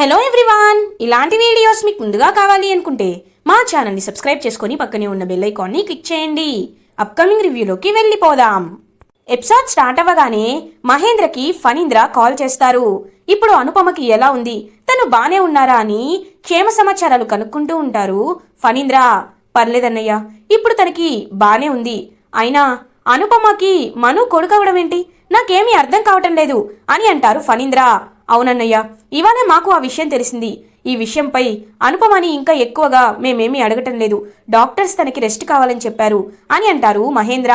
Hello everyone, ఇలాంటి videos మీకు ముందుగా కావాలి అనుకుంటే మా ఛానల్ని సబ్స్క్రైబ్ చేసుకొని పక్కనే ఉన్న బెల్ ఐకాన్ని క్లిక్ చేయండి. అప్కమింగ్ రివ్యూలోకి వెళ్ళిపోదాం. ఎపిసోడ్ స్టార్ట్ అవ్వగానే మహేంద్రకి ఫణీంద్ర కాల్ చేస్తారు. ఇప్పుడు అనుపమకి ఎలా ఉంది, తను బానే ఉన్నారా అని క్షేమ సమాచారాలు కనుక్కుంటూ ఉంటారు ఫణీంద్ర. పర్లేదన్నయ్య, ఇప్పుడు తనకి బానే ఉంది. అయినా అనుపమకి మను కొడుకవడం ఏంటి, నాకేమీ అర్థం కావటం లేదు అని అంటారు ఫణీంద్ర. అవునన్నయ్య, ఇవాళ మాకు ఆ విషయం తెలిసింది. ఈ విషయంపై అనుపమని ఇంకా ఎక్కువగా మేమేమీ అడగటం లేదు. డాక్టర్స్ తనకి రెస్ట్ కావాలని చెప్పారు అని అంటారు మహేంద్ర.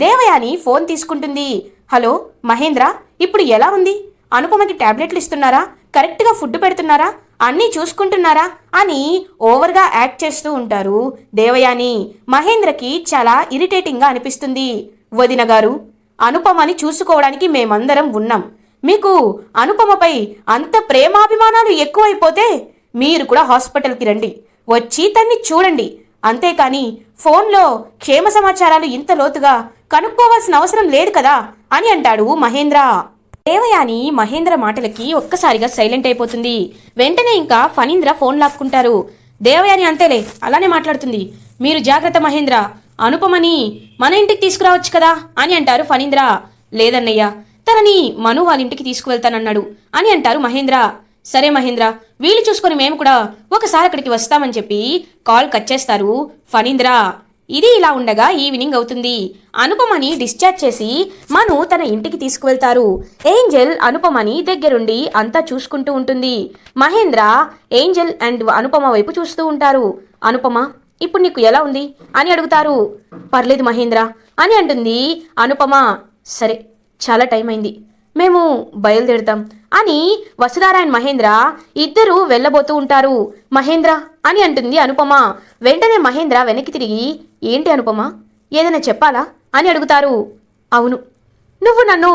దేవయాని ఫోన్ తీసుకుంటుంది. హలో మహేంద్ర, ఇప్పుడు ఎలా ఉంది? అనుపమకి టాబ్లెట్లు ఇస్తున్నారా, కరెక్ట్గా ఫుడ్ పెడుతున్నారా, అన్నీ చూసుకుంటున్నారా అని ఓవర్గా యాక్ట్ చేస్తూ ఉంటారు దేవయాని. మహేంద్రకి చాలా ఇరిటేటింగ్గా అనిపిస్తుంది. వదిన గారు, అనుపమని చూసుకోవడానికి మేమందరం ఉన్నాం. మీకు అనుపమపై అంత ప్రేమాభిమానాలు ఎక్కువైపోతే మీరు కూడా హాస్పిటల్కి రండి, వచ్చి తన్ని చూడండి. అంతేకాని ఫోన్లో క్షేమ సమాచారాలు ఇంత లోతుగా కనుక్కోవాల్సిన అవసరం లేదు కదా అని అంటాడు మహేంద్ర. దేవయాని మహేంద్ర మాటలకి ఒక్కసారిగా సైలెంట్ అయిపోతుంది. వెంటనే ఇంకా ఫణీంద్ర ఫోన్ లాక్కుంటారు. దేవయాని అంతేలే, అలానే మాట్లాడుతుంది. మీరు జాగ్రత్త మహేంద్ర, అనుపమని మన ఇంటికి తీసుకురావచ్చు కదా అని అంటారు ఫణీంద్ర. లేదన్నయ్య, తనని మను వాళ్ళ ఇంటికి తీసుకువెళ్తానన్నాడు అని అంటారు మహేంద్ర. సరే మహేంద్ర, వీలు చూసుకొని మేము కూడా ఒకసారి అక్కడికి వస్తామని చెప్పి కాల్ కట్ చేస్తారు ఫణీంద్ర. ఇది ఇలా ఉండగా ఈవినింగ్ అవుతుంది. అనుపమని డిశ్చార్జ్ చేసి మను తన ఇంటికి తీసుకువెళ్తారు. ఏంజెల్ అనుపమని దగ్గరుండి అంతా చూసుకుంటూ ఉంటుంది. మహేంద్ర ఏంజెల్ అండ్ అనుపమ వైపు చూస్తూ ఉంటారు. అనుపమ, ఇప్పుడు నీకు ఎలా ఉంది అని అడుగుతారు. పర్లేదు మహేంద్ర అని అంటుంది అనుపమ. సరే, చాలా టైం అయింది, మేము బయలుదేరుతాం అని వసుధార అండ్ మహేంద్ర ఇద్దరూ వెళ్ళబోతూ ఉంటారు. మహేంద్ర అని అంటుంది అనుపమ. వెంటనే మహేంద్ర వెనక్కి తిరిగి, ఏంటి అనుపమ, ఏదైనా చెప్పాలా అని అడుగుతారు. అవును, నువ్వు నన్ను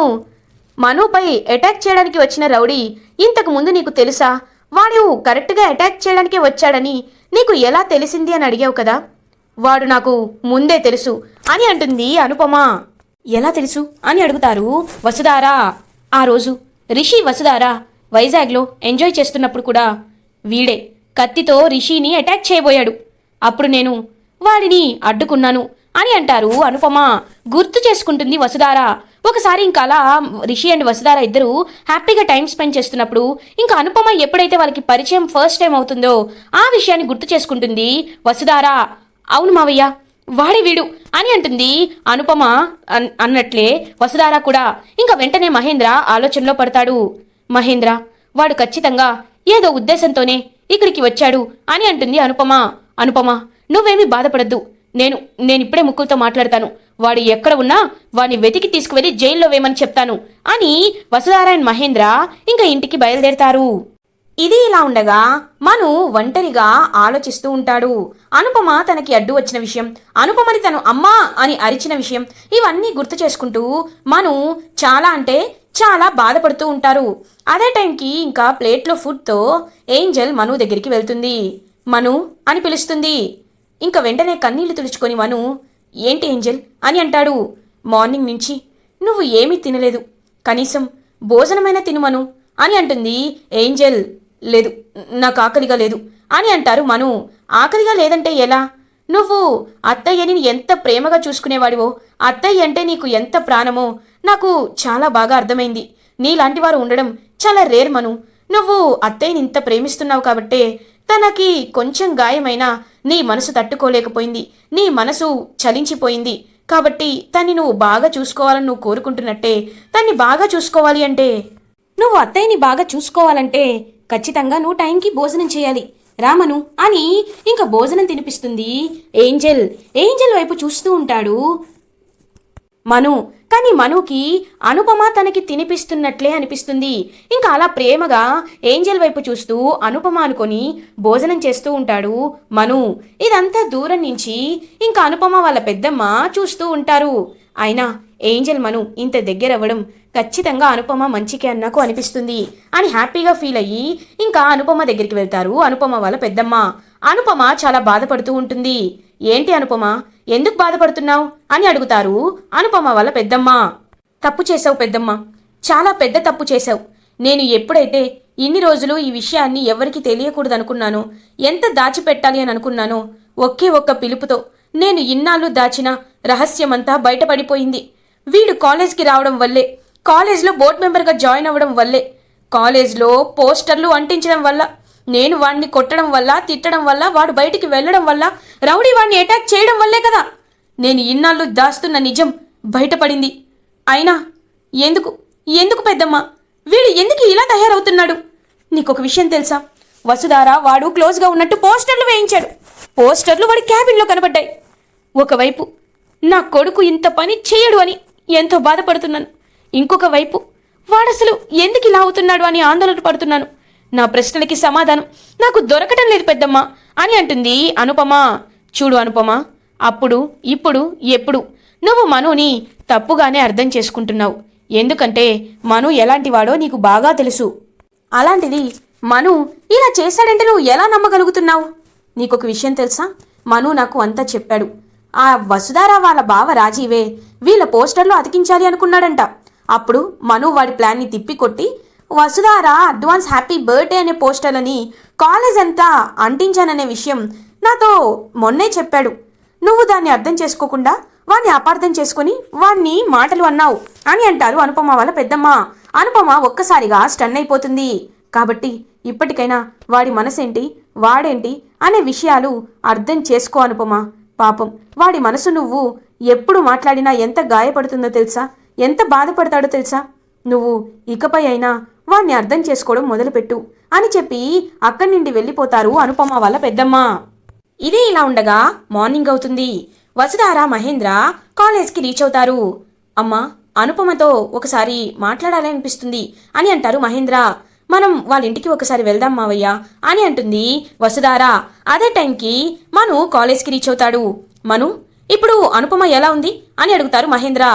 మనుపై అటాక్ చేయడానికి వచ్చిన రౌడీ ఇంతకు ముందు నీకు తెలుసా? వాడు కరెక్ట్గా అటాక్ చేయడానికే వచ్చాడని నీకు ఎలా తెలిసింది అని అడిగావు కదా. వాడు నాకు ముందే తెలుసు అని అంటుంది అనుపమ. ఎలా తెలుసు అని అడుగుతారు వసుధార. ఆ రోజు రిషి వసుధార వైజాగ్లో ఎంజాయ్ చేస్తున్నప్పుడు కూడా వీడే కత్తితో రిషిని అటాక్ చేయబోయాడు. అప్పుడు నేను వాడిని అడ్డుకున్నాను అని అంటారు అనుపమ. గుర్తు చేసుకుంటుంది వసుధార. ఒకసారి ఇంకా అలా రిషి అండ్ వసుధార ఇద్దరు హ్యాపీగా టైం స్పెండ్ చేస్తున్నప్పుడు ఇంకా అనుపమ ఎప్పుడైతే వాళ్ళకి పరిచయం ఫస్ట్ టైం అవుతుందో ఆ విషయాన్ని గుర్తు చేసుకుంటుంది వసుధార. అవును మావయ్య, వాడే వీడు అని అంటుంది అనుపమ. అన్నట్లే వసుధార కూడా. ఇంకా వెంటనే మహేంద్ర ఆలోచనలో పడతాడు. మహేంద్ర, వాడు ఖచ్చితంగా ఏదో ఉద్దేశంతోనే ఇక్కడికి వచ్చాడు అని అంటుంది అనుపమ. అనుపమ, నువ్వేమీ బాధపడద్దు, నేను ఇప్పుడే ముక్కులతో మాట్లాడతాను. వాడు ఎక్కడ ఉన్నా వాడిని వెతికి తీసుకువెళ్ళి జైల్లో వేయమని చెప్తాను అని వసుధార అండ్ మహేంద్ర ఇంకా ఇంటికి బయలుదేరతారు. ఇది ఇలా ఉండగా మను ఒంటరిగా ఆలోచిస్తూ ఉంటాడు. అనుపమ తనకి అడ్డు వచ్చిన విషయం, అనుపమని తను అమ్మా అని అరిచిన విషయం, ఇవన్నీ గుర్తు చేసుకుంటూ మను చాలా అంటే చాలా బాధపడుతూ ఉంటారు. అదే టైంకి ఇంకా ప్లేట్లో ఫుడ్తో ఏంజెల్ మను దగ్గరికి వెళ్తుంది. మను అని పిలుస్తుంది. ఇంకా వెంటనే కన్నీళ్లు తుడుచుకొని మను, ఏంటి ఏంజెల్ అని అంటాడు. మార్నింగ్ నుంచి నువ్వు ఏమీ తినలేదు, కనీసం భోజనమైనా తిను మను అని అంటుంది ఏంజెల్. లేదు, నాకు ఆకలిగా లేదు అని అంటారు మను. ఆకలిగా లేదంటే ఎలా? నువ్వు అత్తయ్యని ఎంత ప్రేమగా చూసుకునేవాడివో, అత్తయ్య అంటే నీకు ఎంత ప్రాణమో నాకు చాలా బాగా అర్థమైంది. నీలాంటి వారు ఉండడం చాలా రేర్ మను. నువ్వు అత్తయ్యని ఇంత ప్రేమిస్తున్నావు కాబట్టే తనకి కొంచెం గాయమైనా నీ మనసు తట్టుకోలేకపోయింది, నీ మనసు చలించిపోయింది. కాబట్టి తన్ని నువ్వు బాగా చూసుకోవాలని నువ్వు కోరుకుంటున్నట్టే తన్ని బాగా చూసుకోవాలి అంటే, నువ్వు అత్తయ్యని బాగా చూసుకోవాలంటే ఖచ్చితంగా నువ్వు టైంకి భోజనం చేయాలి రామను అని ఇంకా భోజనం తినిపిస్తుంది ఏంజెల్. ఏంజెల్ వైపు చూస్తూ ఉంటాడు మను. కానీ మనుకి అనుపమ తనకి తినిపిస్తున్నట్లే అనిపిస్తుంది. ఇంకా అలా ప్రేమగా ఏంజెల్ వైపు చూస్తూ అనుపమ అనుకొని భోజనం చేస్తూ ఉంటాడు మను. ఇదంతా దూరం నుంచి ఇంకా అనుపమ వాళ్ళ పెద్దమ్మ చూస్తూ ఉంటారు. అయినా ఏంజెల్ మను ఇంత దగ్గర అవ్వడం ఖచ్చితంగా అనుపమ మంచికే అన్నకు అనిపిస్తుంది అని హ్యాపీగా ఫీల్ అయ్యి ఇంకా అనుపమ దగ్గరికి వెళ్తారు అనుపమ వాళ్ళ పెద్దమ్మ. అనుపమ చాలా బాధపడుతూ ఉంటుంది. ఏంటి అనుపమ, ఎందుకు బాధపడుతున్నావు అని అడుగుతారు అనుపమ వాళ్ళ పెద్దమ్మ. తప్పు చేసావు పెద్దమ్మ, చాలా పెద్ద తప్పు చేశావు. నేను ఎప్పుడైతే ఇన్ని రోజులు ఈ విషయాన్ని ఎవరికీ తెలియకూడదనుకున్నాను, ఎంత దాచిపెట్టాలి అని అనుకున్నానో ఒకే ఒక్క పిలుపుతో నేను ఇన్నాళ్ళు దాచిన రహస్యమంతా బయటపడిపోయింది. వీడు కాలేజ్కి రావడం వల్లే, కాలేజ్లో బోర్డు మెంబర్గా జాయిన్ అవ్వడం వల్లే, కాలేజ్లో పోస్టర్లు అంటించడం వల్ల, నేను వాడిని కొట్టడం వల్ల, తిట్టడం వల్ల, వాడు బయటికి వెళ్ళడం వల్ల, రౌడీ వాడిని అటాక్ చేయడం వల్లే కదా నేను ఇన్నాళ్ళు దాస్తున్న నిజం బయటపడింది. అయినా ఎందుకు ఎందుకు పెద్దమ్మ, వీడు ఎందుకు ఇలా తయారవుతున్నాడు? నీకొక విషయం తెలుసా? వసుధార వాడు క్లోజ్గా ఉన్నట్టు పోస్టర్లు వేయించాడు. పోస్టర్లు వాడి క్యాబిన్లో కనబడ్డాయి. ఒకవైపు నా కొడుకు ఇంత పని చేయడు అని ఎంతో బాధపడుతున్నాను, ఇంకొక వైపు వాడసలు ఎందుకు ఇలా అవుతున్నాడు అని ఆందోళన పడుతున్నాను. నా ప్రశ్నలకి సమాధానం నాకు దొరకటం లేదు పెద్దమ్మ అని అంటుంది అనుపమ. చూడు అనుపమ, అప్పుడు ఇప్పుడు ఎప్పుడు నువ్వు మనుని తప్పుగానే అర్థం చేసుకుంటున్నావు. ఎందుకంటే మను ఎలాంటివాడో నీకు బాగా తెలుసు. అలాంటిది మను ఇలా చేశాడంటే నువ్వు ఎలా నమ్మగలుగుతున్నావు? నీకొక విషయం తెలుసా? మను నాకు అంతా చెప్పాడు. ఆ వసుధార వాళ్ళ బావ రాజీవే వీళ్ళ పోస్టర్లో అతికించాలి అనుకున్నాడంట. అప్పుడు మను వాడి ప్లాన్ని తిప్పికొట్టి వసుధార అడ్వాన్స్ హ్యాపీ బర్త్డే అనే పోస్టర్లని కాలేజ్ అంతా అంటించాననే విషయం నాతో మొన్నే చెప్పాడు. నువ్వు దాన్ని అర్థం చేసుకోకుండా వాణ్ణి అపార్థం చేసుకుని వాణ్ణి మాటలు అన్నావు అని అంటారు అనుపమ వాళ్ళ పెద్దమ్మ. అనుపమ ఒక్కసారిగా స్టన్ అయిపోతుంది. కాబట్టి ఇప్పటికైనా వాడి మనసేంటి, వాడేంటి అనే విషయాలు అర్థం చేసుకో అనుపమ. పాపం వాడి మనసు నువ్వు ఎప్పుడు మాట్లాడినా ఎంత గాయపడుతుందో తెలుసా, ఎంత బాధపడతాడో తెలుసా? నువ్వు ఇకపై అయినా వాణ్ణి అర్థం చేసుకోవడం మొదలుపెట్టు అని చెప్పి అక్కడి నుండి వెళ్ళిపోతారు అనుపమ వాళ్ళ పెద్దమ్మ. ఇదే ఇలా ఉండగా మార్నింగ్ అవుతుంది. వసుధార మహేంద్ర కాలేజ్కి రీచ్ అవుతారు. అమ్మా, అనుపమతో ఒకసారి మాట్లాడాలి అనిపిస్తుంది అని అంటారు మహేంద్ర. మనం వాళ్ళ ఇంటికి ఒకసారి వెళ్దాం మావయ్య అని అంటుంది వసుధార. అదే టైంకి మను కాలేజ్కి రీచ్ అవుతాడు. మను, ఇప్పుడు అనుపమ ఎలా ఉంది అని అడుగుతారు మహేంద్ర.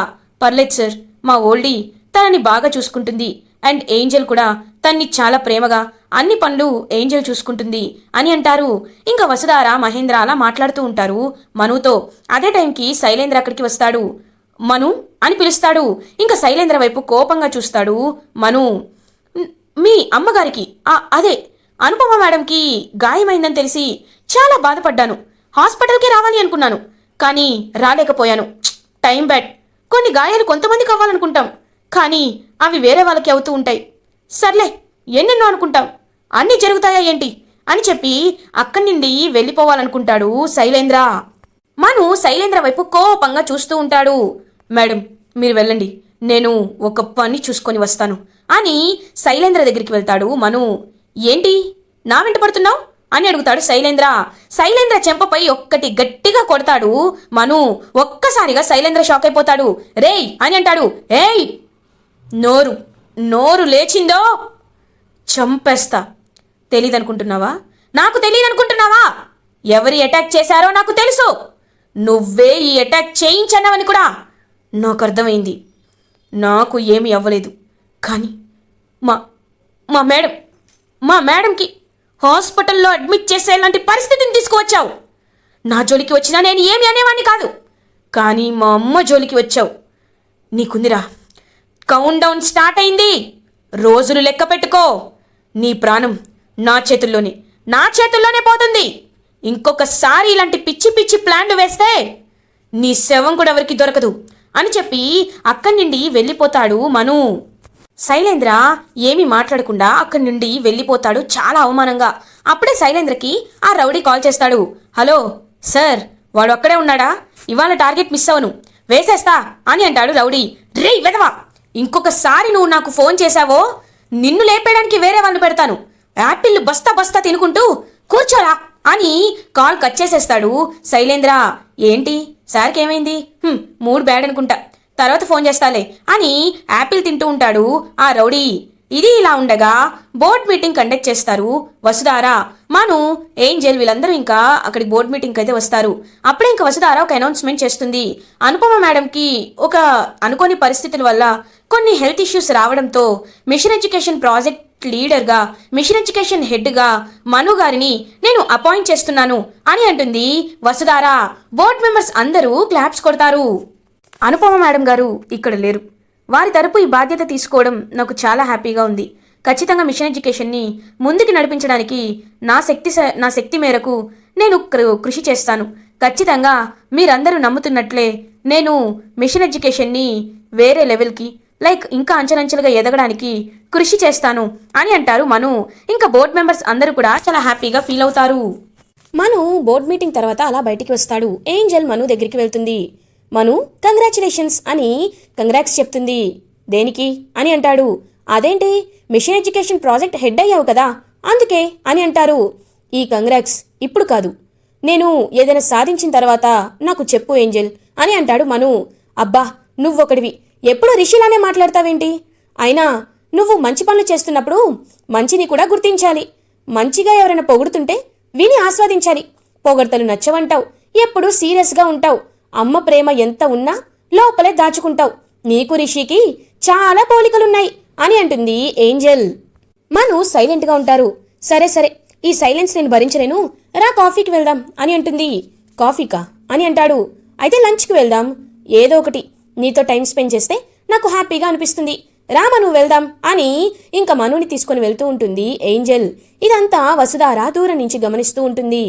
పర్లేదు సార్, మా ఓల్డీ తనని బాగా చూసుకుంటుంది అండ్ ఏంజల్ కూడా తన్ని చాలా ప్రేమగా అన్ని పనులు ఏంజల్ చూసుకుంటుంది అని అంటారు. ఇంకా వసుధార మహేంద్ర అలా మాట్లాడుతూ ఉంటారు మనుతో. అదే టైంకి శైలేంద్ర అక్కడికి వస్తాడు. మను అని పిలుస్తాడు. ఇంకా శైలేంద్ర వైపు కోపంగా చూస్తాడు మను. మీ అమ్మగారికి అదే అనుపమ మేడంకి గాయమైందని తెలిసి చాలా బాధపడ్డాను. హాస్పిటల్కి రావాలి అనుకున్నాను, కానీ రాలేకపోయాను. Time bad. కొన్ని గాయాలు కొంతమందికి అవ్వాలనుకుంటాం, కానీ అవి వేరే వాళ్ళకి అవుతూ ఉంటాయి. సర్లే, ఎన్నెన్నో అనుకుంటాం, అన్నీ జరుగుతాయా ఏంటి అని చెప్పి అక్కడి నుండి వెళ్ళిపోవాలనుకుంటాడు శైలేంద్ర. మను శైలేంద్ర వైపు కోపంగా చూస్తూ ఉంటాడు. మేడం, మీరు వెళ్ళండి, నేను ఒక పని చూసుకొని వస్తాను అని శైలేంద్ర దగ్గరికి వెళ్తాడు మను. ఏంటి నా వెంట పడుతున్నావు అని అడుగుతాడు శైలేంద్ర. శైలేంద్ర చెంపపై ఒక్కటి గట్టిగా కొడతాడు మను. ఒక్కసారిగా శైలేంద్ర షాక్ అయిపోతాడు. రేయ్ అని అంటాడు. ఏయ్, నోరు లేచిందో చంపేస్తా. తెలీదనుకుంటున్నావా? నాకు తెలీదనుకుంటున్నావా? ఎవరి అటాక్ చేశారో నాకు తెలుసు. నువ్వే ఈ అటాక్ చేయించన్నావని కూడా నాకు అర్థమైంది. నాకు ఏమీ అవ్వలేదు, కానీ మా మేడంకి హాస్పిటల్లో అడ్మిట్ చేసేలాంటి పరిస్థితిని తీసుకువచ్చావు. నా జోలికి వచ్చినా నేను ఏమి అనేవాడిని కాదు, కానీ మా అమ్మ జోలికి వచ్చావు. నీకుందిరా, కౌంట్ డౌన్ స్టార్ట్ అయింది. రోజులు లెక్క పెట్టుకో. నీ ప్రాణం నా చేతుల్లోనే పోతుంది. ఇంకొకసారి ఇలాంటి పిచ్చి పిచ్చి ప్లాన్లు వేస్తే నీ శవం కూడా ఎవరికి దొరకదు అని చెప్పి అక్కడి నుండి వెళ్ళిపోతాడు మను. శైలేంద్ర ఏమీ మాట్లాడకుండా అక్కడి నుండి వెళ్ళిపోతాడు చాలా అవమానంగా. అప్పుడే శైలేంద్రకి ఆ రౌడీ కాల్ చేస్తాడు. హలో సార్, వాడు అక్కడే ఉన్నాడా? ఇవాళ టార్గెట్ మిస్ అవను, వేసేస్తా అని అంటాడు రౌడీ. రే వెదవా, ఇంకొకసారి నువ్వు నాకు ఫోన్ చేశావో నిన్ను లేపేయడానికి వేరే వాళ్ళు పెడతాను. యాపిల్ బస్తా తినుకుంటూ కూర్చోరా అని కాల్ కట్ చేసేస్తాడు శైలేంద్ర. ఏంటి సార్కి ఏమైంది? మూడ్ బ్యాడ్ అనుకుంటా, తర్వాత ఫోన్ చేస్తాలే అని యాపిల్ తింటూ ఉంటాడు ఆ రౌడీ. ఇది ఇలా ఉండగా బోర్డ్ మీటింగ్ కండక్ట్ చేస్తారు వసుధార, మను, ఏంజల్ వీళ్ళందరూ ఇంకా అక్కడికి బోర్డ్ మీటింగ్కి అయితే వస్తారు. అప్పుడే ఇంకా వసుధార ఒక అనౌన్స్మెంట్ చేస్తుంది. అనుపమ మేడంకి ఒక అనుకోని పరిస్థితుల వల్ల కొన్ని హెల్త్ ఇష్యూస్ రావడంతో మిషన్ ఎడ్యుకేషన్ ప్రాజెక్ట్ లీడర్గా, మిషన్ ఎడ్యుకేషన్ హెడ్గా మను గారిని నేను అపాయింట్ చేస్తున్నాను అని అంటుంది వసుధార. బోర్డ్ మెంబర్స్ అందరూ క్లాప్స్ కొడతారు. అనుపమ మేడం గారు ఇక్కడ లేరు. వారి తరపు ఈ బాధ్యత తీసుకోవడం నాకు చాలా హ్యాపీగా ఉంది. ఖచ్చితంగా మిషన్ ఎడ్యుకేషన్ని ముందుకు నడిపించడానికి నా శక్తి మేరకు నేను కృషి చేస్తాను. ఖచ్చితంగా మీరందరూ నమ్ముతున్నట్లే నేను మిషన్ ఎడ్యుకేషన్ని వేరే లెవెల్కి ఇంకా అంచెలంచెలుగా ఎదగడానికి కృషి చేస్తాను అని అంటారు మను. ఇంకా బోర్డ్ మెంబర్స్ అందరూ కూడా చాలా హ్యాపీగా ఫీల్ అవుతారు. మను బోర్డ్ మీటింగ్ తర్వాత అలా బయటికి వస్తాడు. ఏంజెల్ మను దగ్గరికి వెళ్తుంది. మను కంగ్రాచులేషన్స్ అని కంగ్రాట్స్ చెప్తుంది. దేనికి అని అంటాడు. అదేంటి, మిషన్ ఎడ్యుకేషన్ ప్రాజెక్ట్ హెడ్ అయ్యావు కదా అందుకే అని అంటారు. ఈ కంగ్రాట్స్ ఇప్పుడు కాదు, నేను ఏదైనా సాధించిన తర్వాత నాకు చెప్పు ఏంజెల్ అని అంటాడు మను. అబ్బా నువ్వొకడివి, ఎప్పుడు రిషిలానే మాట్లాడతావేంటి? అయినా నువ్వు మంచి పనులు చేస్తున్నప్పుడు మంచిని కూడా గుర్తించాలి. మంచిగా ఎవరైనా పొగుడుతుంటే విని ఆస్వాదించాలి. పొగడ్తలు నచ్చవంటావు, ఎప్పుడు సీరియస్గా ఉంటావు. అమ్మ ప్రేమ ఎంత ఉన్నా లోపలే దాచుకుంటావు. నీకు రిషికి చాలా పోలికలున్నాయి అని అంటుంది ఏంజెల్. మను సైలెంట్గా ఉంటారు. సరే సరే, ఈ సైలెన్స్ నేను భరించలేను, రా కాఫీకి వెళ్దాం అని అంటుంది. కాఫీకా అని అంటాడు. అయితే లంచ్కి వెళ్దాం, ఏదో ఒకటి. నీతో టైం స్పెండ్ చేస్తే నాకు హ్యాపీగా అనిపిస్తుంది, రా మను వెళ్దాం అని ఇంకా మనుని తీసుకొని వెళ్తూ ఉంటుంది ఏంజెల్. ఇదంతా వసుధార దూరం నుంచి గమనిస్తూ ఉంటుంది.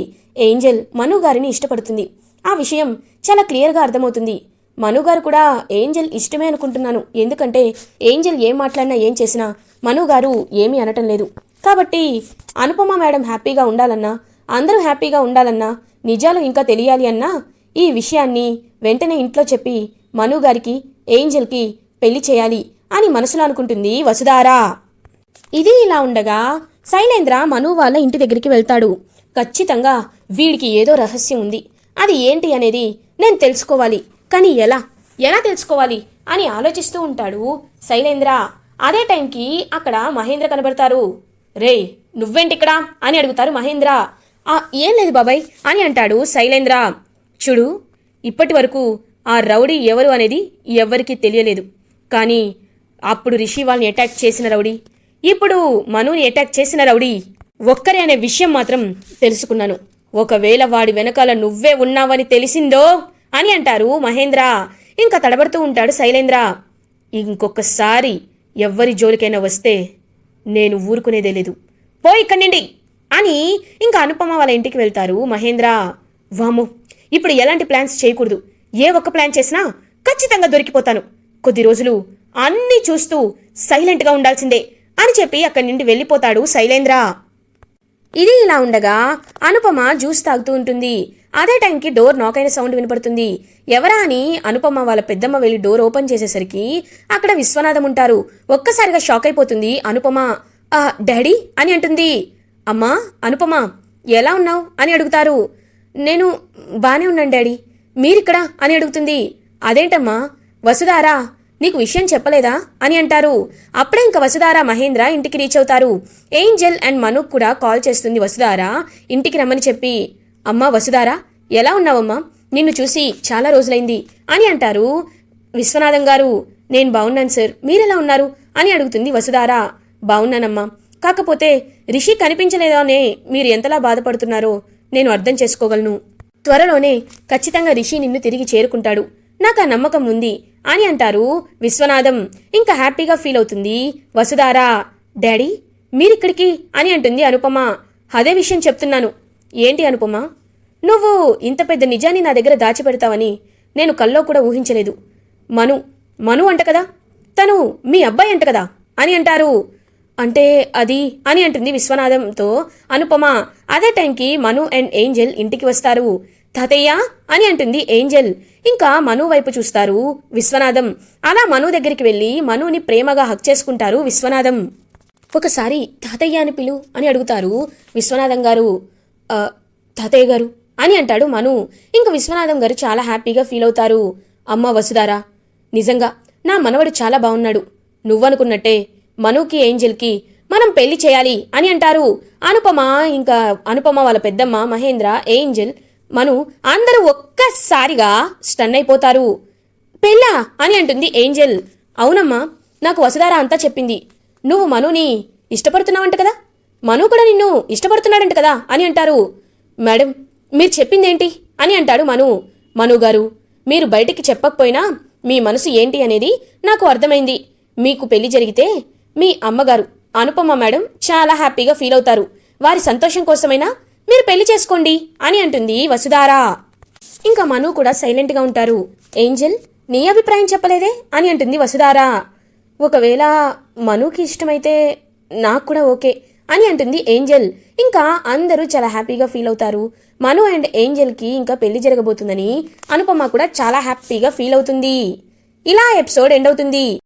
ఏంజెల్ మను గారిని ఇష్టపడుతుంది. ఆ విషయం చాలా క్లియర్గా అర్థమవుతుంది. మను గారు కూడా ఏంజెల్ ఇష్టమే అనుకుంటున్నాను. ఎందుకంటే ఏంజెల్ ఏం మాట్లాడినా ఏం చేసినా మను గారు ఏమీ అనటం లేదు. కాబట్టి అనుపమ మేడం హ్యాపీగా ఉండాలన్నా, అందరూ హ్యాపీగా ఉండాలన్నా, నిజాలు ఇంకా తెలియాలి అన్నా ఈ విషయాన్ని వెంటనే ఇంట్లో చెప్పి మను గారికి ఏంజెల్కి పెళ్లి చేయాలి అని మనసులో అనుకుంటుంది వసుధార. ఇది ఇలా ఉండగా శైలేంద్ర మను వాళ్ళ ఇంటి దగ్గరికి వెళ్తాడు. ఖచ్చితంగా వీడికి ఏదో రహస్యం ఉంది, అది ఏంటి అనేది నేను తెలుసుకోవాలి. కానీ ఎలా తెలుసుకోవాలి అని ఆలోచిస్తూ ఉంటాడు శైలేంద్ర. అదే టైంకి అక్కడ మహేంద్ర కనబడతారు. రే నువ్వేంటిక్కడా అని అడుగుతారు మహేంద్ర. ఏం లేదు బాబాయ్ అని అంటాడు శైలేంద్ర. చూడు, ఇప్పటి వరకు ఆ రౌడీ ఎవరు అనేది ఎవ్వరికీ తెలియలేదు. కానీ అప్పుడు రిషి వాళ్ళని అటాక్ చేసిన రౌడీ, ఇప్పుడు మనుని అటాక్ చేసిన రౌడీ ఒక్కరే అనే విషయం మాత్రం తెలుసుకున్నాను. ఒకవేళ వాడి వెనకాల నువ్వే ఉన్నావని తెలిసిందో అని అంటారు మహేంద్ర. ఇంకా తడబడుతూ ఉంటాడు శైలేంద్ర. ఇంకొకసారి ఎవ్వరి జోలికైనా వస్తే నేను ఊరుకునేదే లేదు, పో ఇక్కడి నుండి అని ఇంకా అనుపమ వాళ్ళ ఇంటికి వెళ్తారు మహేంద్ర. వాము, ఇప్పుడు ఎలాంటి ప్లాన్స్ చేయకూడదు. ఏ ఒక్క ప్లాన్ చేసినా ఖచ్చితంగా దొరికిపోతాను. కొద్ది రోజులు అన్నీ చూస్తూ సైలెంట్గా ఉండాల్సిందే అని చెప్పి అక్కడి నుండి వెళ్ళిపోతాడు శైలేంద్ర. ఇది ఇలా ఉండగా అనుపమ జ్యూస్ తాగుతూ ఉంటుంది. అదే టైంకి డోర్ నాక్ అయిన సౌండ్ వినపడుతుంది. ఎవరా అని అనుపమ వాళ్ళ పెద్దమ్మ వెళ్ళి డోర్ ఓపెన్ చేసేసరికి అక్కడ విశ్వనాథం ఉంటారు. ఒక్కసారిగా షాక్ అయిపోతుంది అనుపమ. డాడీ అని అంటుంది. అమ్మా అనుపమ, ఎలా ఉన్నావు అని అడుగుతారు. నేను బానే ఉన్నాను డాడీ, మీరిక్కడ అని అడుగుతుంది. అదేంటమ్మా వసుధారా, నీకు విషయం చెప్పలేదా అని అంటారు. అప్పుడే ఇంకా వసుధార మహేంద్ర ఇంటికి రీచ్ అవుతారు. ఏంజెల్ అండ్ మనుకు కూడా కాల్ చేస్తుంది వసుధార ఇంటికి రమ్మని చెప్పి. అమ్మా వసుధార, ఎలా ఉన్నావమ్మా, నిన్ను చూసి చాలా రోజులైంది అని అంటారు విశ్వనాథం గారు. నేను బాగున్నాను సార్, మీరెలా ఉన్నారు అని అడుగుతుంది వసుధార. బాగున్నానమ్మా, కాకపోతే రిషి కనిపించలేదనే మీరు ఎంతలా బాధపడుతున్నారో నేను అర్థం చేసుకోగలను. త్వరలోనే ఖచ్చితంగా రిషి నిన్ను తిరిగి చేరుకుంటాడు, నాకు ఆ నమ్మకం ఉంది అని అంటారు విశ్వనాథం. ఇంకా హ్యాపీగా ఫీల్ అవుతుంది వసుధార. డాడీ మీరిక్కడికి అని అంటుంది అనుపమ. అదే విషయం చెప్తున్నాను. ఏంటి అనుపమ, నువ్వు ఇంత పెద్ద నిజాన్ని నా దగ్గర దాచిపెడతావని నేను కల్లో కూడా ఊహించలేదు. మను అంట కదా, తను మీ అబ్బాయి అంట కదా అని అంటారు. అంటే అది అని అంటుంది విశ్వనాథంతో అనుపమ. అదే టైంకి మను అండ్ ఏంజెల్ ఇంటికి వస్తారు. తాతయ్య అని అంటుంది ఏంజెల్. ఇంకా మను వైపు చూస్తారు విశ్వనాథం. అలా మను దగ్గరికి వెళ్ళి మనుని ప్రేమగా హక్ చేసుకుంటారు విశ్వనాథం. ఒకసారి తాతయ్య అని పిలు అని అడుగుతారు విశ్వనాథం గారు. తాతయ్య గారు అని అంటాడు మను. ఇంక విశ్వనాథం గారు చాలా హ్యాపీగా ఫీల్ అవుతారు. అమ్మ వసుధారా, నిజంగా నా మనవడు చాలా బాగున్నాడు. నువ్వనుకున్నట్టే మనుకి ఏంజెల్కి మనం పెళ్లి చేయాలి అని అంటారు అనుపమ. ఇంకా అనుపమ వాళ్ళ పెద్దమ్మ, మహేంద్ర, ఏంజెల్, మను అందరూ ఒక్కసారిగా స్టన్ అయిపోతారు. పెళ్ళా అని అంటుంది ఏంజెల్. అవునమ్మా, నాకు వసుధార అంతా చెప్పింది. నువ్వు మనుని ఇష్టపడుతున్నావంట కదా, మను కూడా నిన్ను ఇష్టపడుతున్నాడంట కదా అని అంటారు. మేడం మీరు చెప్పిందేంటి అని అంటాడు మను. మను గారు, మీరు బయటికి చెప్పకపోయినా మీ మనసు ఏంటి అనేది నాకు అర్థమైంది. మీకు పెళ్లి జరిగితే మీ అమ్మగారు అనుపమ మేడం చాలా హ్యాపీగా ఫీల్ అవుతారు. వారి సంతోషం కోసమైనా మీరు పెళ్లి చేసుకోండి అని అంటుంది వసుధార. ఇంకా మను కూడా సైలెంట్గా ఉంటారు. ఏంజెల్, నీ అభిప్రాయం చెప్పలేదే అని అంటుంది వసుధార. ఒకవేళ మనుకి ఇష్టమైతే నాకు కూడా ఓకే అని అంటుంది ఏంజెల్. ఇంకా అందరూ చాలా హ్యాపీగా ఫీల్ అవుతారు. మను అండ్ ఏంజెల్కి ఇంకా పెళ్లి జరగబోతుందని అనుపమ కూడా చాలా హ్యాపీగా ఫీల్ అవుతుంది. ఇలా ఎపిసోడ్ ఎండ్ అవుతుంది.